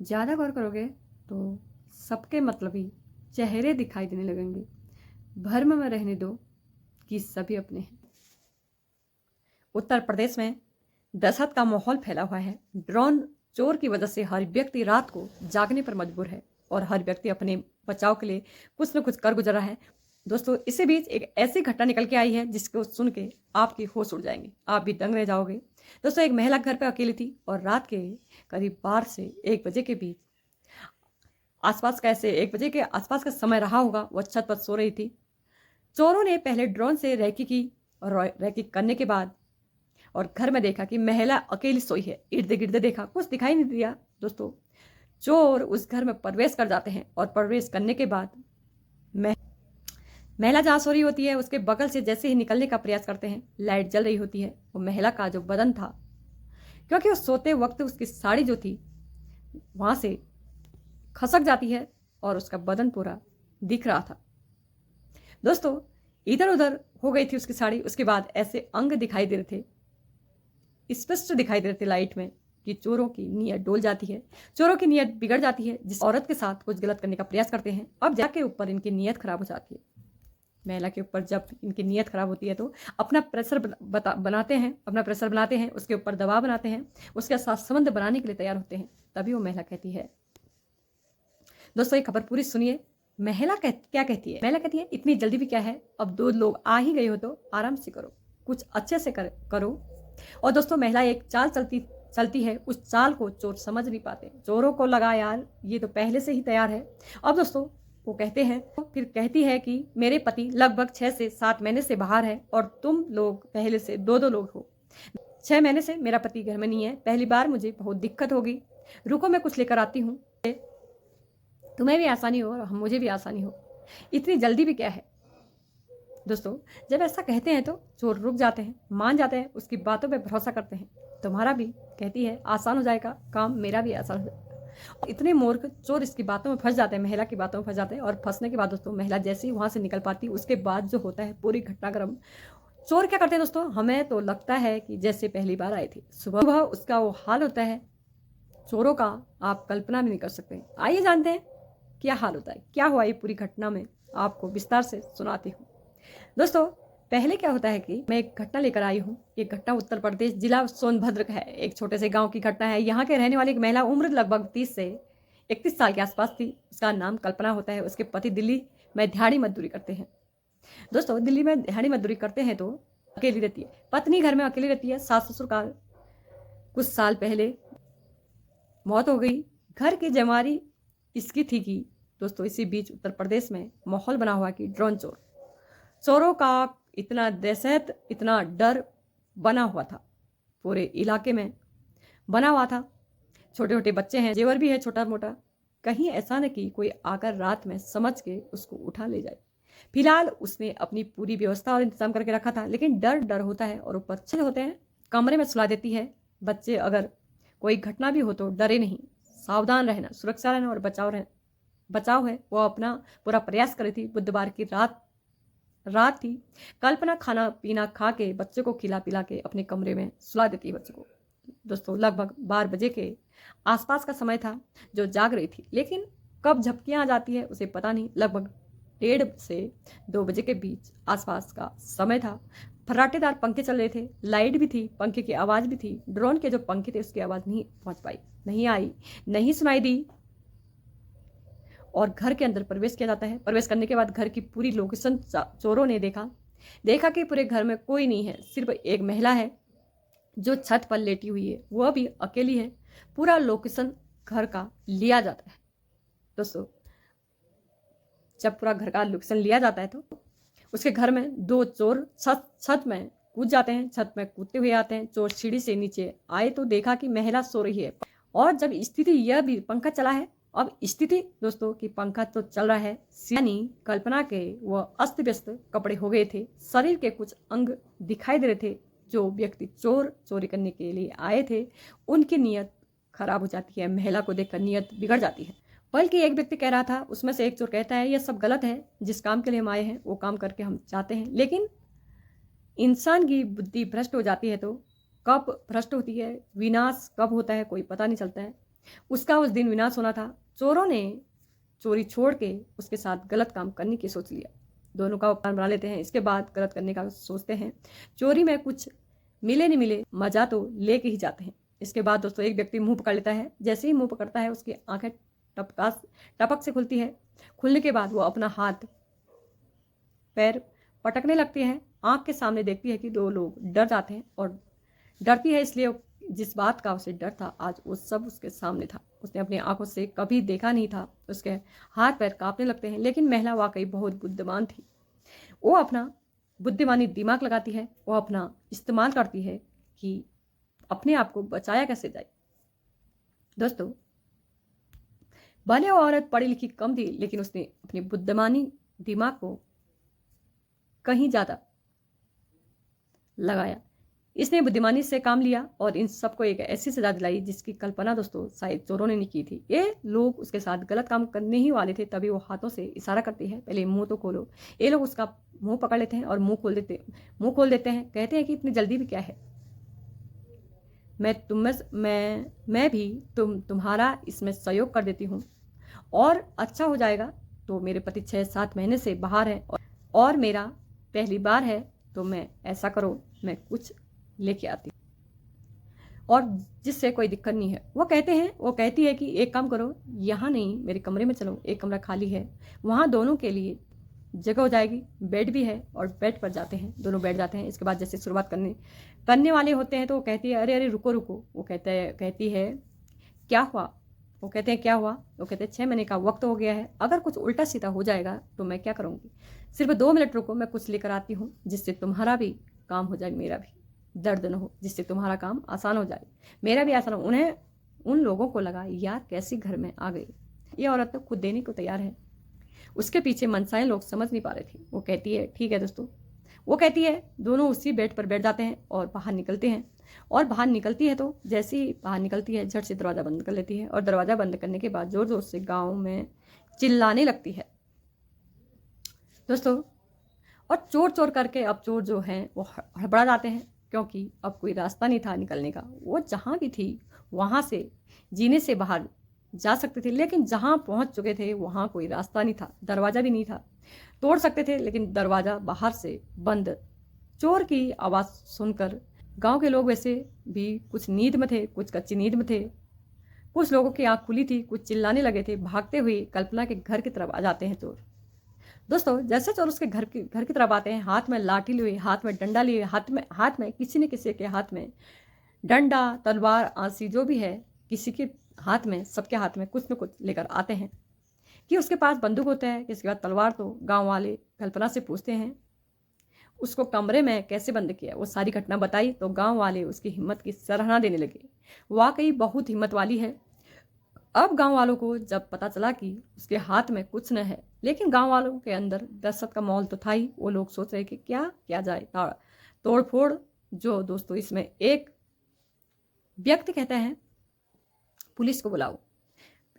ज़्यादा गौर करोगे तो सबके मतलबी चेहरे दिखाई देने लगेंगे। भ्रम में रहने दो कि सभी अपने हैं। उत्तर प्रदेश में दहशत का माहौल फैला हुआ है। ड्रोन चोर की वजह से हर व्यक्ति रात को जागने पर मजबूर है और हर व्यक्ति अपने बचाव के लिए कुछ न कुछ कर गुजर रहा है। दोस्तों, इसी बीच एक ऐसी घटना निकल के आई है जिसको सुन के आपकी होश उड़ जाएंगे, आप भी दंग रह जाओगे। दोस्तों, एक महिला घर पर अकेली थी और रात के करीब 12 से 1 बजे के बीच आसपास का ऐसे 1 बजे के आसपास का समय रहा होगा, वह छत पर सो रही थी। चोरों ने पहले ड्रोन से रैकी की और रैकी करने के बाद और घर में देखा कि महिला अकेली सोई है। इर्द गिर्द देखा, कुछ दिखाई नहीं दिया। दोस्तों, चोर उस घर में प्रवेश कर जाते हैं और प्रवेश करने के बाद महिला जहाँ सो रही होती है उसके बगल से जैसे ही निकलने का प्रयास करते हैं, लाइट जल रही होती है। वो महिला का जो बदन था, क्योंकि वो सोते वक्त उसकी साड़ी जो थी वहां से खसक जाती है और उसका बदन पूरा दिख रहा था। दोस्तों, इधर उधर हो गई थी उसकी साड़ी। उसके बाद ऐसे अंग दिखाई दे रहे थे, स्पष्ट दिखाई दे रहे थे लाइट में, कि चोरों की नीयत डोल जाती है, चोरों की नीयत बिगड़ जाती है। जिस औरत के साथ कुछ गलत करने का प्रयास करते हैं, अब जाके ऊपर इनकी नीयत खराब हो जाती है। महिला के ऊपर जब इनकी नीयत खराब होती है तो अपना प्रेशर बनाते हैं, उसके ऊपर दबाव बनाते हैं, उसके साथ संबंध बनाने के लिए तैयार होते हैं। तभी वो महिला कहती है। दोस्तों, ये खबर पूरी सुनिए। महिला क्या कहती है? महिला कहती है, इतनी जल्दी भी क्या है, अब 2 लोग आ ही गए हो तो आराम से करो, कुछ अच्छे से करो। और दोस्तों, महिला एक चाल चलती है। उस चाल को चोर समझ नहीं पाते। चोरों को लगा यार ये तो पहले से ही तैयार है। अब दोस्तों, वो कहते हैं, फिर कहती है कि मेरे पति लगभग 6 से 7 महीने से बाहर है और तुम लोग पहले से 2-2 लोग हो। 6 महीने से मेरा पति घर में नहीं है। पहली बार मुझे बहुत दिक्कत होगी। रुको, मैं कुछ लेकर आती हूँ, तुम्हें भी आसानी हो और मुझे भी आसानी हो। इतनी जल्दी भी क्या है? दोस्तों, जब ऐसा कहते हैं तो चोर रुक जाते हैं, मान जाते हैं, उसकी बातों पे भरोसा करते हैं। तुम्हारा भी, कहती है, आसान हो जाएगा काम, मेरा भी आसान हो जाएगा। इतने मूर्ख चोर इसकी बातों में फंस जाते हैं, महिला की बातों में फंस जाते हैं। और फंसने के बाद दोस्तों, महिला जैसे ही वहां से निकल पाती, उसके बाद जो होता है पूरी घटनाक्रम। चोर क्या करते हैं दोस्तों? हमें तो लगता है कि जैसे पहली बार आई थी। सुबह उसका वो हाल होता है चोरों का, आप कल्पना भी नहीं कर सकते। आइए जानते हैं क्या हाल होता है, क्या हुआ। ये पूरी घटना में आपको विस्तार से सुनाती हूँ। दोस्तों, पहले क्या होता है कि मैं एक घटना लेकर आई हूँ। ये घटना उत्तर प्रदेश जिला सोनभद्र का है। एक छोटे से गांव की घटना है। यहाँ के रहने वाली एक महिला, उम्र लगभग 30 से 31 साल के आसपास थी। उसका नाम कल्पना होता है। उसके पति दिल्ली में दिहाड़ी मजदूरी करते हैं। दोस्तों, दिल्ली में दिहाड़ी मजदूरी करते हैं तो अकेली रहती है। पत्नी घर में अकेली रहती है। सास ससुर का कुछ साल पहले मौत हो गई। घर की जमारी इसकी थी कि दोस्तों, इसी बीच उत्तर प्रदेश में माहौल बना हुआ कि ड्रोन चोरों का इतना दहशत, इतना डर बना हुआ था, पूरे इलाके में बना हुआ था। छोटे छोटे बच्चे हैं, जेवर भी है छोटा मोटा। कहीं ऐसा न कि कोई आकर रात में समझ के उसको उठा ले जाए। फिलहाल उसने अपनी पूरी व्यवस्था और इंतजाम करके रखा था, लेकिन डर होता है। और ऊपर बच्चे होते हैं, कमरे में सुला देती है। बच्चे अगर कोई घटना भी हो तो डरे नहीं, सावधान रहना, सुरक्षा रहना और बचाव है। वो अपना पूरा प्रयास कर रही थी। बुधवार की रात थी। कल्पना खाना पीना खा के, बच्चे को खिला पिला के अपने कमरे में सुला देती है बच्चे को। दोस्तों, लगभग 12 बजे के आसपास का समय था जो जाग रही थी, लेकिन कब झपकियां आ जाती है उसे पता नहीं। लगभग 1:30 से 2 बजे के बीच आसपास का समय था। फर्राटेदार पंखे चल रहे थे, लाइट भी थी, पंखे की आवाज भी थी। ड्रोन के जो पंखे थे उसकी आवाज नहीं पहुंच पाई, नहीं आई, नहीं सुनाई दी। और घर के अंदर प्रवेश किया जाता है। प्रवेश करने के बाद घर की पूरी लोकेशन चोरों ने देखा कि पूरे घर में कोई नहीं है, सिर्फ एक महिला है जो छत पर लेटी हुई है, वह भी अकेली है। पूरा लोकेशन घर का लिया जाता है। दोस्तों, जब पूरा घर का लोकेशन लिया जाता है तो उसके घर में 2 चोर छत में कूद जाते हैं। छत में कूदते हुए आते हैं। चोर सीढ़ी से नीचे आए तो देखा कि महिला सो रही है। और जब स्थिति यह भी, पंखा चला है, अब स्थिति दोस्तों कि पंखा तो चल रहा है, यानी कल्पना के वह अस्त व्यस्त कपड़े हो गए थे। शरीर के कुछ अंग दिखाई दे रहे थे। जो व्यक्ति चोरी करने के लिए आए थे उनकी नीयत खराब हो जाती है। महिला को देखकर नीयत बिगड़ जाती है। बल्कि एक व्यक्ति कह रहा था, उसमें से एक चोर कहता है, यह सब गलत है, जिस काम के लिए हम आए हैं वो काम करके हम चाहते हैं। लेकिन इंसान की बुद्धि भ्रष्ट हो जाती है तो कब भ्रष्ट होती है, विनाश कब होता है कोई पता नहीं चलता है। उसका उस दिन विनाश होना था। चोरों ने चोरी छोड़ के उसके साथ गलत काम करने की सोच लिया। दोनों का प्लान बना लेते हैं, इसके बाद गलत करने का सोचते हैं। चोरी में कुछ मिले नहीं मिले, मजा तो लेके ही जाते हैं। इसके बाद दोस्तों एक व्यक्ति मुंह पकड़ लेता है। जैसे ही मुंह पकड़ता है उसकी आंखें टपक से खुलती है। खुलने के बाद वो अपना हाथ पैर पटकने लगती है। आंख के सामने देखती है कि दो लोग डर जाते हैं और डरती है, इसलिए जिस बात का उसे डर था आज वो सब उसके सामने था। उसने अपनी आंखों से कभी देखा नहीं था। उसके हाथ पैर कांपने लगते हैं। लेकिन महिला वाकई बहुत बुद्धिमान थी। वो अपना बुद्धिमानी दिमाग लगाती है, वो अपना इस्तेमाल करती है कि अपने आप को बचाया कैसे जाए। दोस्तों भले वो औरत पढ़ी लिखी कम थी, लेकिन उसने अपनी बुद्धिमानी दिमाग को कहीं ज्यादा लगाया। इसने बुद्धिमानी से काम लिया और इन सबको एक ऐसी सजा दिलाई जिसकी कल्पना दोस्तों शायद चोरों ने नहीं की थी। ये लोग उसके साथ गलत काम करने ही वाले थे, तभी वो हाथों से इशारा करती है, पहले मुंह तो खोलो। ये लोग उसका मुंह पकड़ लेते हैं और मुंह खोल देते हैं। कहते हैं कि इतनी जल्दी भी क्या है, मैं भी तुम्हारा इसमें सहयोग कर देती हूँ और अच्छा हो जाएगा। तो मेरे पति 6-7 महीने से बाहर है और मेरा पहली बार है, तो मैं ऐसा करो, मैं कुछ लेके आती और जिससे कोई दिक्कत नहीं है। वो कहती है कि एक काम करो, यहाँ नहीं मेरे कमरे में चलो, एक कमरा खाली है, वहाँ दोनों के लिए जगह हो जाएगी, बेड भी है। और बेड पर जाते हैं, दोनों बैठ जाते हैं। इसके बाद जैसे शुरुआत करने वाले होते हैं तो वो कहती है अरे रुको। वो कहती है क्या हुआ? वो कहते हैं क्या हुआ? वो कहते हैं 6 महीने का वक्त हो गया है, अगर कुछ उल्टा सीधा हो जाएगा तो मैं क्या करूँगी? सिर्फ 2 मिनट रुको, मैं कुछ लेकर आती हूँ जिससे तुम्हारा भी काम हो जाए, मेरा भी दर्द न हो, जिससे तुम्हारा काम आसान हो जाए, मेरा भी आसान हो। उन लोगों को लगा यार कैसी घर में आ गई, ये औरत तो खुद देने को तैयार है। उसके पीछे मनसाएं लोग समझ नहीं पा रहे थे। वो कहती है ठीक है दोस्तों। वो कहती है, दोनों उसी बेड पर बैठ जाते हैं और बाहर निकलते हैं। और बाहर निकलती है तो जैसे ही बाहर निकलती है झट से दरवाज़ा बंद कर लेती है और दरवाज़ा बंद करने के बाद जोर जोर से गाँव में चिल्लाने लगती है दोस्तों। और चोर चोर करके अब चोर जो हैं वो हड़बड़ा जाते हैं, क्योंकि अब कोई रास्ता नहीं था निकलने का। वो जहाँ भी थी वहाँ से जीने से बाहर जा सकते थे, लेकिन जहाँ पहुँच चुके थे वहाँ कोई रास्ता नहीं था, दरवाज़ा भी नहीं था। तोड़ सकते थे लेकिन दरवाज़ा बाहर से बंद। चोर की आवाज़ सुनकर गांव के लोग वैसे भी कुछ नींद में थे, कुछ कच्ची नींद में थे। कुछ लोगों की आँख खुली थी, कुछ चिल्लाने लगे थे। भागते हुए कल्पना के घर की तरफ आ जाते हैं चोर। दोस्तों जैसे चोर उसके घर की तरफ आते हैं, हाथ में लाठी लिए, हाथ में डंडा लिए, हाथ में किसी न किसी के हाथ में डंडा, तलवार, आंसी जो भी है, किसी के हाथ में, सबके हाथ में कुछ न कुछ लेकर आते हैं। कि उसके पास बंदूक होता है, किसके पास तलवार। तो गांव वाले कल्पना से पूछते हैं उसको कमरे में कैसे बंद किया। वो सारी घटना बताई तो गांव वाले उसकी हिम्मत की सराहना देने लगे, वाकई बहुत हिम्मत वाली है। अब गांव वालों को जब पता चला कि उसके हाथ में कुछ न है, लेकिन गांव वालों के अंदर दहशत का माहौल तो था ही। वो लोग सोच रहे कि क्या किया जाए, तोड़ फोड़। जो दोस्तों इसमें एक व्यक्ति कहता है पुलिस को बुलाओ।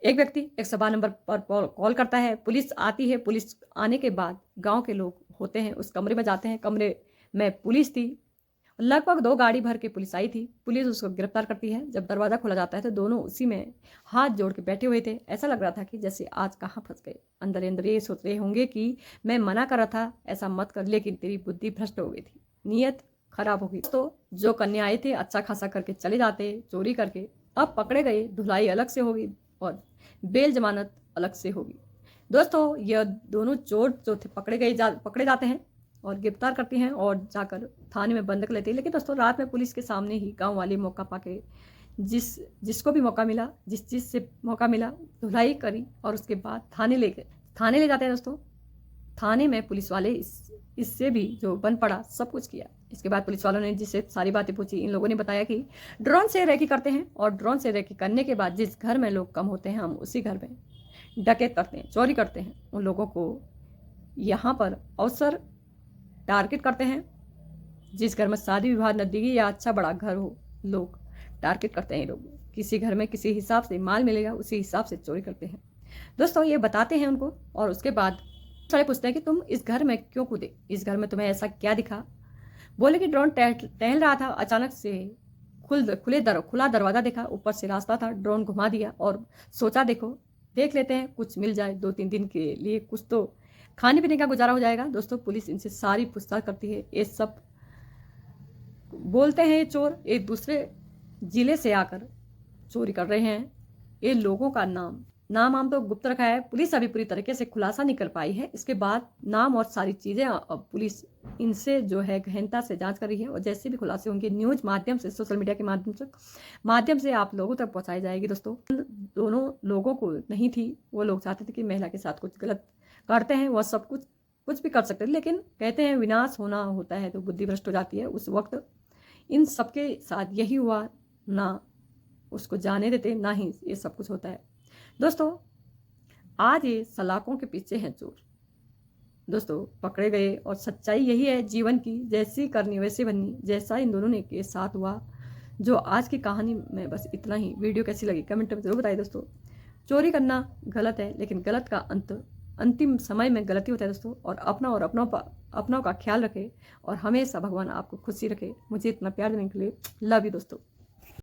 एक व्यक्ति 112 नंबर पर कॉल करता है, पुलिस आती है। पुलिस आने के बाद गांव के लोग होते हैं उस कमरे में जाते हैं। कमरे में पुलिस थी, लगभग 2 गाड़ी भर के पुलिस आई थी। पुलिस उसको गिरफ्तार करती है। जब दरवाज़ा खोला जाता है तो दोनों उसी में हाथ जोड़ के बैठे हुए थे। ऐसा लग रहा था कि जैसे आज कहाँ फंस गए। अंदर अंदर ये सोच रहे होंगे कि मैं मना कर रहा था ऐसा मत कर, लेकिन तेरी बुद्धि भ्रष्ट हो गई थी, नीयत खराब हो गई। तो जो कन्या आए थे अच्छा खासा करके चले जाते जाते करके, अब पकड़े गए, धुलाई अलग से होगी और बेल जमानत अलग से होगी। दोस्तों यह दोनों चोर जो थे पकड़े जाते हैं और गिरफ्तार करते हैं और जाकर थाने में बंद कर लेते हैं। लेकिन दोस्तों रात में पुलिस के सामने ही गांव वाले मौका पाके जिसको भी मौका मिला, जिस चीज़ से मौका मिला, धुलाई करी और उसके बाद थाने ले जाते हैं। दोस्तों थाने में पुलिस वाले इससे भी जो बन पड़ा सब कुछ किया। इसके बाद पुलिस वालों ने जिससे सारी बातें पूछी, इन लोगों ने बताया कि ड्रोन से रेकी करते हैं और ड्रोन से रेकी करने के बाद जिस घर में लोग कम होते हैं हम उसी घर में डकैत करते हैं, चोरी करते हैं। उन लोगों को यहाँ पर अवसर टारगेट करते हैं। जिस घर में शादी विवाह नजदीकी या अच्छा बड़ा घर हो, लोग टारगेट करते हैं। लोग किसी घर में किसी हिसाब से माल मिलेगा उसी हिसाब से चोरी करते हैं। दोस्तों ये बताते हैं उनको और उसके बाद सारे पूछते हैं कि तुम इस घर में क्यों कूदे, इस घर में तुम्हें ऐसा क्या दिखा। बोले कि ड्रोन टहल रहा था, अचानक से खुला दरवाज़ा देखा, ऊपर से रास्ता था, ड्रोन घुमा दिया और सोचा देखो देख लेते हैं कुछ मिल जाए, 2-3 दिन के लिए कुछ तो खाने पीने का गुजारा हो जाएगा। दोस्तों पुलिस इनसे सारी पूछताछ करती है। ये सब बोलते हैं ये चोर एक दूसरे ज़िले से आकर चोरी कर रहे हैं। ये लोगों का नाम आम तो गुप्त रखा है। पुलिस अभी पूरी तरीके से खुलासा नहीं कर पाई है। इसके बाद नाम और सारी चीज़ें अब पुलिस इनसे जो है गहनता से जांच कर रही है और जैसे भी खुलासे होंगे न्यूज़ माध्यम से, सोशल मीडिया के माध्यम से आप लोगों तक पहुंचाई जाएगी। दोस्तों दोनों लोगों को नहीं थी, वो लोग चाहते थे कि महिला के साथ कुछ गलत करते हैं, वह सब कुछ भी कर सकते थे, लेकिन कहते हैं विनाश होना होता है तो बुद्धि भ्रष्ट हो जाती है। उस वक्त इन सबके साथ यही हुआ, ना उसको जाने देते ना ही ये सब कुछ होता है। दोस्तों आज ये सलाखों के पीछे हैं चोर। दोस्तों पकड़े गए और सच्चाई यही है जीवन की, जैसी करनी वैसी बननी, जैसा इन दोनों ने के साथ हुआ। जो आज की कहानी में बस इतना ही। वीडियो कैसी लगी कमेंट में जरूर बताइए। दोस्तों चोरी करना गलत है, लेकिन गलत का अंतिम समय में गलती होता है। दोस्तों और अपनों का ख्याल रखें और हमेशा भगवान आपको खुशी रखे। मुझे इतना प्यार देने के लिए लव यू दोस्तों।